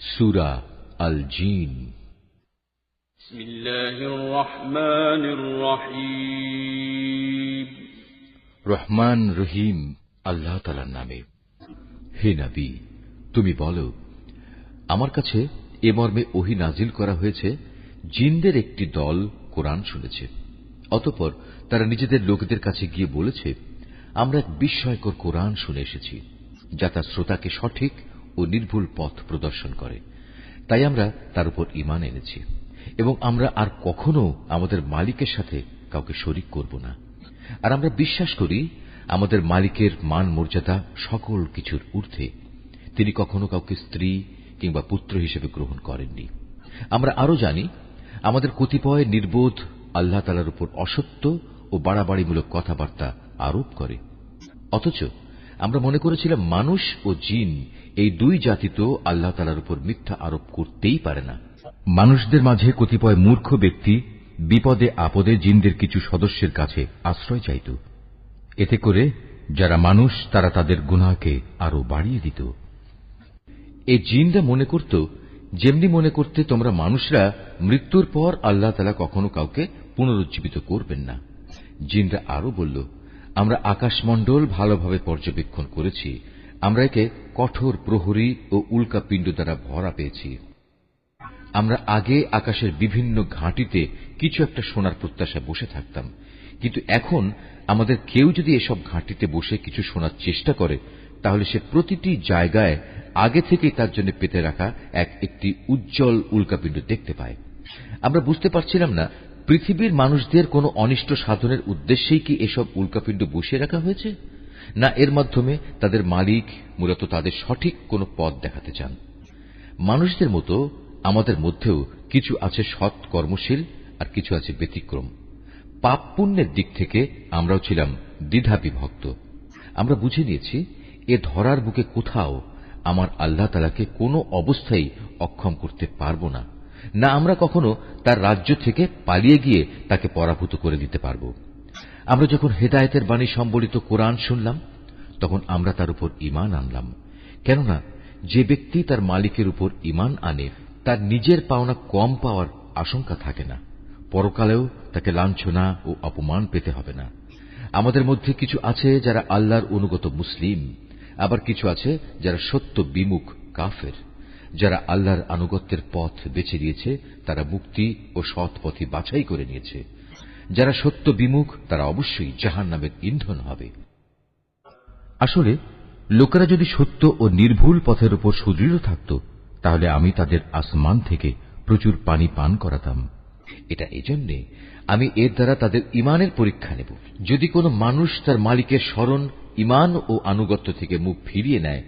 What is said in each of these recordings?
সূরা আল জিন। বিসমিল্লাহির রহমানির রহিম। রহমান রহিম আল্লাহ তাআলার নামে। হে নবী, তুমি বলো, আমার কাছে এ মর্মে ওহী নাজিল করা হয়েছে, জিনদের একটি দল কোরআন শুনেছে। অতঃপর তারা নিজেদের লোকদের কাছে গিয়ে বলেছে, আমরা এক বিস্ময়কর কোরআন শুনে এসেছি, যা তার শ্রোতাকে সঠিক ও নির্ভুল পথ প্রদর্শন করে। তাই আমরা তার উপর ঈমান এনেছি এবং আমরা আর কখনো আমাদের মালিকের সাথে কাউকে শরীক করব না। আর আমরা বিশ্বাস করি আমাদের মালিকের মান মর্যাদা সকল কিছুর ঊর্ধ্বে। তিনি কখনো কাউকে স্ত্রী কিংবা পুত্র হিসেবে গ্রহণ করেননি। আমরা আরো জানি আমাদের কতিপয় নির্বোধ আল্লাহ তাআলার উপর অসত্য ও বাড়াবাড়িমূলক কথাবার্তা আরোপ করে। অথচ আমরা মনে করেছিলাম মানুষ ও জিন এই দুই জাতি তো আল্লাহ তাআলার উপর মিথ্যা আরোপ করতেই পারে না। মানুষদের মাঝে কতিপয় মূর্খ ব্যক্তি বিপদে আপদে জিনদের কিছু সদস্যের কাছে আশ্রয় চাইত। এতে করে যারা মানুষ তারা তাদের গুনাহকে আরো বাড়িয়ে দিত। এই জিনরা মনে করত, যেমনি মনে করতে তোমরা মানুষরা মৃত্যুর পর আল্লাহ তাআলা কখনো কাউকে পুনরুজ্জীবিত করবেন না। জিনরা আরো বলল, আমরা আকাশমণ্ডল ভালোভাবে পর্যবেক্ষণ করেছি, আমরা একে কঠোর প্রহরী ও উল্কা পিণ্ড দ্বারা ভরা পেয়েছি। আমরা আগে আকাশের বিভিন্ন ঘাঁটিতে কিছু একটা শোনার প্রত্যাশায় বসে থাকতাম, কিন্তু এখন আমাদের কেউ যদি এসব ঘাঁটিতে বসে কিছু শোনার চেষ্টা করে, তাহলে সে প্রতিটি জায়গায় আগে থেকেই তার জন্য পেতে রাখা একটি উজ্জ্বল উল্কাপিণ্ড দেখতে পায়। আমরা বুঝতে পারছিলাম না পৃথিবীর মানুষদের কোনো অনিষ্ট সাধনের উদ্দেশ্যেই কি এসব উল্কাপিণ্ড বসিয়ে রাখা হয়েছে, না এর মাধ্যমে তাদের মালিক মূলত তাদের সঠিক কোনো পথ দেখাতে চান। মানুষদের মতো আমাদের মধ্যেও কিছু আছে সৎ কর্মশীল, আর কিছু আছে ব্যতিক্রম। পাপ পুণ্যের দিক থেকে আমরাও ছিলাম দ্বিধা বিভক্ত। আমরা বুঝে নিয়েছি এ ধরার বুকে কোথাও আমার আল্লাহ তাআলাকে কোনো অবস্থায় অক্ষম করতে পারব না, না আমরা কখনো তার রাজ্য থেকে পালিয়ে গিয়ে তাকে পরাভূত করে দিতে পারব। আমরা যখন হেদায়েতের বাণী সম্বলিত কোরআন শুনলাম, তখন আমরা তার উপর ঈমান আনলাম। কেননা যে ব্যক্তি তার মালিকের উপর ঈমান আনে, তার নিজের পাওনা কম পাওয়ার আশঙ্কা থাকে না, পরকালেও তাকে লাঞ্ছনা ও অপমান পেতে হবে না। আমাদের মধ্যে কিছু আছে যারা আল্লাহর অনুগত মুসলিম, আবার কিছু আছে যারা সত্য বিমুখ কাফের। যারা আল্লাহর আনুগত্যের পথ বেছে নিয়েছে তারা মুক্তি ও সৎ পথই বাছাই করে নিয়েছে। যারা সত্য বিমুখ তারা অবশ্যই জাহান্নামের ইন্ধন হবে। আসলে লোকেরা যদি সত্য ও নির্ভুল পথের উপর সুদৃঢ় থাকত, তাহলে আমি তাদের আসমান থেকে প্রচুর পানি পান করাতাম। এটা এজন্যে আমি এর দ্বারা তাদের ঈমানের পরীক্ষা নেব। যদি কোনো মানুষ তার মালিকের স্মরণ, ঈমান ও আনুগত্য থেকে মুখ ফিরিয়ে নেয়,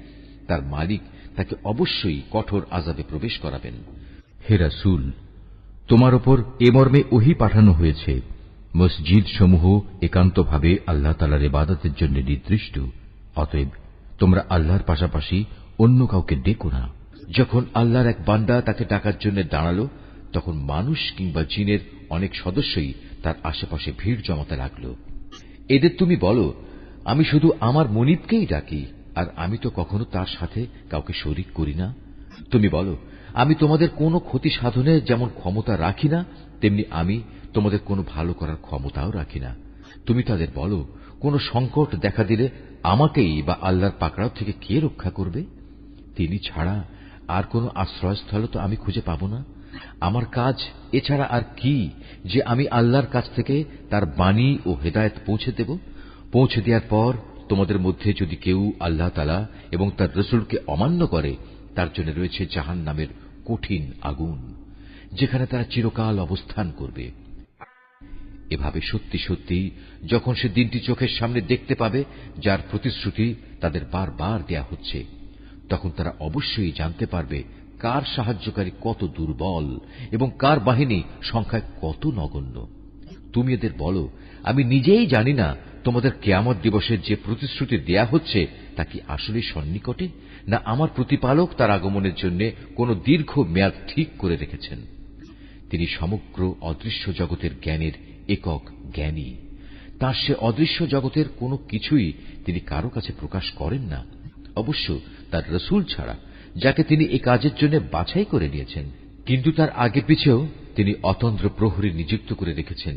তার মালিক তাকে অবশ্যই কঠোর আযাবে প্রবেশ করাবেন। হে রাসূল, তোমার উপর এ মর্মে ওহী পাঠানো হয়েছে, মসজিদ সমূহ একান্তভাবে আল্লাহ তাআলার ইবাদতের জন্য নির্দিষ্ট। অতএব তোমরা আল্লাহর পাশাপাশি অন্য কাউকে ডেকো না। যখন আল্লাহর এক বান্দা তাকে ডাকার জন্য দাঁড়ালো, তখন মানুষ কিংবা জিনের অনেক সদস্যই তার আশেপাশে ভিড় জমাতে লাগল। এদের তুমি বলো, আমি শুধু আমার মুনিবকেই ডাকি, আর আমি তো কখনো তার সাথে কাউকে শরীক করি না। তুমি বলো, আমি তোমাদের কোনো ক্ষতি সাধনের যেমন ক্ষমতা রাখি না, তেমনি আমি তোমাদের কোনো ভালো করার ক্ষমতাও রাখি না। তুমি তাদের বলো, কোনো সংকট দেখা দিলে আমাকেই বা আল্লাহর পাকড়াও থেকে কে রক্ষা করবে? তিনি ছাড়া আর কোনো আশ্রয়স্থল তো আমি খুঁজে পাব না। আমার কাজ এছাড়া আর কি যে আমি আল্লাহর কাছ থেকে তার বাণী ও হেদায়েত পৌঁছে দেব। পৌঁছে দেওয়ার পর তোমাদের মধ্যে যদি কেউ আল্লাহ তাআলা এবং তার রাসূলকে অমান্য করে, তার জন্য রয়েছে জাহান্নামের কঠিন আগুন, যেখানে তারা চিরকাল অবস্থান করবে। এভাবে সত্যি সত্যি যখন সে দিনটি চোখের সামনে দেখতে পাবে, যার প্রতিশ্রুতি তাদের বারবার দেয়া হচ্ছে, তখন তারা অবশ্যই জানতে পারবে কার সাহায্যকারী কত দুর্বল এবং কার বাহিনী সংখ্যায় কত নগণ্য। তুমি এদের বলো, আমি নিজেই জানি না তোমাদের কিয়ামত দিবসের যে প্রতিশ্রুতি দেয়া হচ্ছে তা কি আসলে সন্নিকটে, না আমার প্রতিপালক তার আগমনের জন্য কোন দীর্ঘ মেয়াদ ঠিক করে রেখেছেন। তিনি সমগ্র অদৃশ্য জগতের জ্ঞানের একক জ্ঞানী। তার সে অদৃশ্য জগতের কোনো কিছুই তিনি কারো কাছে প্রকাশ করেন না। অবশ্য তার রাসূল ছাড়া যাকে তিনি এ কাজের জন্য বাছাই করে নিয়েছেন, কিন্তু তার আগে পিছেও তিনি অতন্দ্র প্রহরী নিযুক্ত করে রেখেছেন